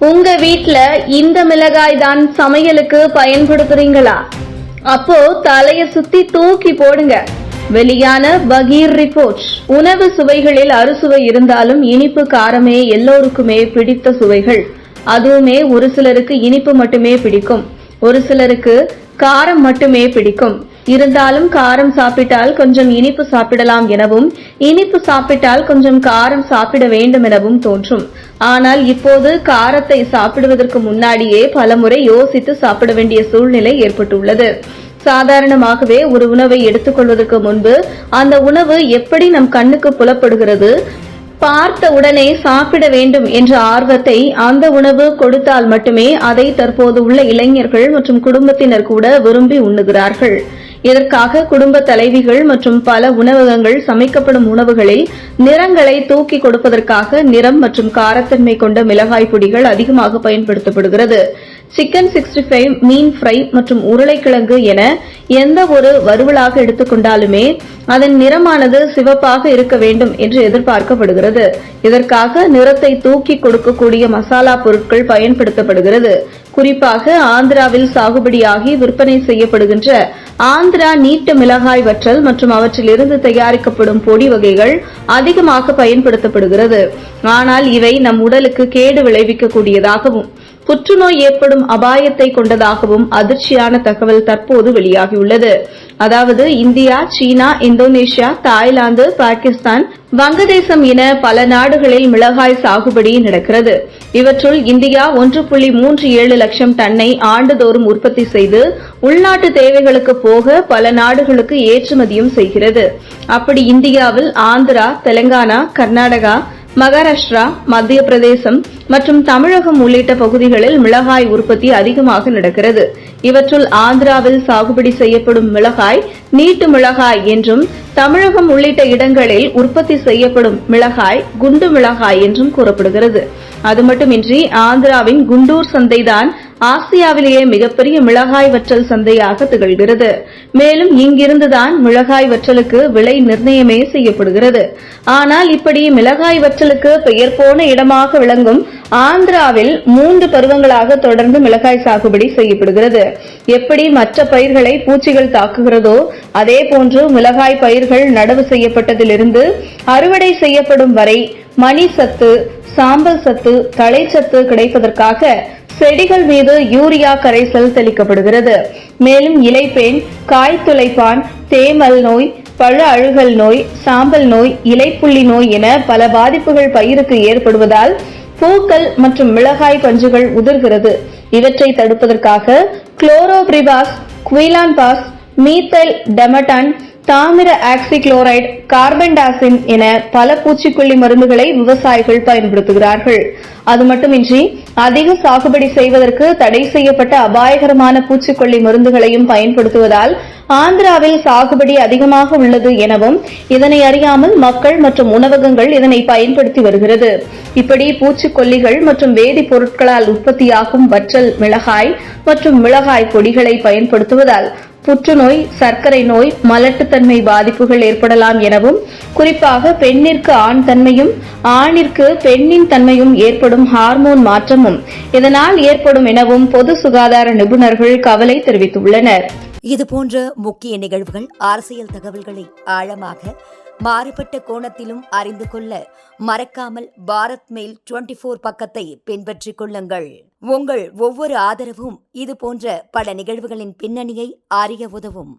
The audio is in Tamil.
உங்க வீட்ல இந்த மிளகாய் தான் சமையலுக்கு பயன்படுத்துறீங்களா? அப்போ தலைய சுத்தி தூக்கி போடுங்க. வெளியான பகீர் ரிப்போர்ட். உணவு சுவைகளில் அறுசுவை இருந்தாலும் இனிப்பு காரமே எல்லோருக்குமே பிடித்த சுவைகள். அதுவுமே ஒரு சிலருக்கு இனிப்பு மட்டுமே பிடிக்கும், ஒரு சிலருக்கு காரம் மட்டுமே பிடிக்கும். இருந்தாலும் காரம் சாப்பிட்டால் கொஞ்சம் இனிப்பு சாப்பிடலாம் எனவும், இனிப்பு சாப்பிட்டால் கொஞ்சம் காரம் சாப்பிட வேண்டும் எனவும் தோன்றும். ஆனால் இப்போது காரத்தை சாப்பிடுவதற்கு முன்னாடியே பலமுறை யோசித்து சாப்பிட வேண்டிய சூழ்நிலை ஏற்பட்டுள்ளது. சாதாரணமாகவே ஒரு உணவை எடுத்துக்கொள்வதற்கு முன்பு அந்த உணவு எப்படி நம் கண்ணுக்கு புலப்படுகிறது, பார்த்த உடனே சாப்பிட வேண்டும் என்ற ஆர்வத்தை அந்த உணவு கொடுத்தால் மட்டுமே அதை தற்போது உள்ள இளைஞர்கள் மற்றும் குடும்பத்தினர் கூட விரும்பி உண்ணுகிறார்கள். இதற்காக குடும்ப தலைவிகள் மற்றும் பல உணவகங்கள் சமைக்கப்படும் உணவுகளில் நிறங்களை தூக்கி கொடுப்பதற்காக நிறம் மற்றும் காரத்தன்மை கொண்ட மிளகாய் பொடிகள் அதிகமாக பயன்படுத்தப்படுகிறது. சிக்கன் 65, மீன் ஃப்ரை மற்றும் உருளைக்கிழங்கு என எந்த ஒரு வறுவலாக எடுத்துக்கொண்டாலுமே அதன் நிறமானது சிவப்பாக இருக்க வேண்டும் என்று எதிர்பார்க்கப்படுகிறது. இதற்காக நிறத்தை தூக்கி கொடுக்கக்கூடிய மசாலா பொருட்கள் பயன்படுத்தப்படுகிறது. குறிப்பாக ஆந்திராவில் சாகுபடியாகி விற்பனை செய்யப்படுகின்ற ஆந்திரா நீட்டு மிளகாய் வற்றல் மற்றும் அவற்றிலிருந்து தயாரிக்கப்படும் பொடி வகைகள் அதிகமாக பயன்படுத்தப்படுகிறது. ஆனால் இவை நம் உடலுக்கு கேடு விளைவிக்கக்கூடியதாகவும் புற்றுநோய் ஏற்படும் அபாயத்தை கொண்டதாகவும் அதிர்ச்சியான தகவல் தற்போது வெளியாகியுள்ளது. அதாவது இந்தியா, சீனா, இந்தோனேஷியா, தாய்லாந்து, பாகிஸ்தான், வங்கதேசம் என பல நாடுகளில் மிளகாய் சாகுபடி நடக்கிறது. இவற்றுள் இந்தியா 1.37 லட்சம் டன்னை ஆண்டுதோறும் உற்பத்தி செய்து உள்நாட்டு தேவைகளுக்கு போக பல நாடுகளுக்கு ஏற்றுமதியும் செய்கிறது. அப்படி இந்தியாவில் ஆந்திரா, தெலங்கானா, கர்நாடகா, மகாராஷ்டிரா, மத்திய பிரதேசம் மற்றும் தமிழகம் உள்ளிட்ட பகுதிகளில் மிளகாய் உற்பத்தி அதிகமாக நடக்கிறது. இவற்றுள் ஆந்திராவில் சாகுபடி செய்யப்படும் மிளகாய் நீட்டு மிளகாய் என்றும், தமிழகம் உள்ளிட்ட இடங்களில் உற்பத்தி செய்யப்படும் மிளகாய் குண்டு மிளகாய் என்றும் கூறப்படுகிறது. அது மட்டுமின்றி ஆந்திராவின் குண்டூர் சந்தைதான் ஆசியாவிலேயே மிகப்பெரிய மிளகாய் வற்றல் சந்தையாக திகழ்கிறது. மேலும் இங்கிருந்துதான் மிளகாய் வற்றலுக்கு விலை நிர்ணயமே செய்யப்படுகிறது. ஆனால் இப்படி மிளகாய் வற்றலுக்கு பெயர் போன இடமாக விளங்கும் ஆந்திராவில் 3 பருவங்களாக தொடர்ந்து மிளகாய் சாகுபடி செய்யப்படுகிறது. எப்படி மற்ற பயிர்களை பூச்சிகள் தாக்குகிறதோ அதே போன்று மிளகாய் பயிர்கள் நடவு செய்யப்பட்டதிலிருந்து அறுவடை செய்யப்படும் வரை மணி சத்து, சாம்பல் சத்து, தழைச்சத்து கிடைப்பதற்காக செடிகள் மீது யூரியா கரைசல் தெளிக்கப்படுகிறது. மேலும் இலைப்பேன், காய் துளைப்பான், தேமல் நோய், பழ அழுகல் நோய், சாம்பல் நோய், இலைப்புள்ளி நோய் என பல பாதிப்புகள் பயிருக்கு ஏற்படுவதால் பூக்கள் மற்றும் மிளகாய் பஞ்சுகள் உதிர்கிறது. இவற்றை தடுப்பதற்காக குளோரோபிரிபாஸ், குயிலான்பாஸ், மீத்தைல் டெமட்டான், தாமிர ஆக்சிக்ளோரைடு, கார்பன்டாசின் என பல பூச்சிக்கொல்லி மருந்துகளை விவசாயிகள் பயன்படுத்துகிறார்கள். அது மட்டுமின்றி அதிக சாகுபடி செய்வதற்கு தடை செய்யப்பட்ட அபாயகரமான பூச்சிக்கொல்லி மருந்துகளையும் பயன்படுத்துவதால் ஆந்திராவில் சாகுபடி அதிகமாக உள்ளது எனவும், இதனை அறியாமல் மக்கள் மற்றும் உணவகங்கள் இதனை பயன்படுத்தி வருகிறது. இப்படி பூச்சிக்கொல்லிகள் மற்றும் வேதிப்பொருட்களால் உற்பத்தியாகும் வற்றல் மிளகாய் மற்றும் மிளகாய் பொடிகளை பயன்படுத்துவதால் புற்றுநோய், சர்க்கரை நோய், மலட்டுத்தன்மை பாதிப்புகள் ஏற்படலாம் எனவும், குறிப்பாக பெண்ணிற்கு ஆண் தன்மையும் ஆணிற்கு பெண்ணின் தன்மையும் ஏற்படும் ஹார்மோன் மாற்றமும் இதனால் ஏற்படும் எனவும் பொது சுகாதார நிபுணர்கள் கவலை தெரிவித்துள்ளனர். இதுபோன்ற முக்கிய நிகழ்வுகள், அரசியல் தகவல்களை ஆழமாக மாறுபட்ட கோணத்திலும் அறிந்து கொள்ள மறக்காமல் பாரத் மெயில் 24 பக்கத்தை பின்பற்றிக் கொள்ளுங்கள். உங்கள் ஒவ்வொரு ஆதரவும் இதுபோன்ற பல நிகழ்வுகளின் பின்னணியை அறிய உதவும்.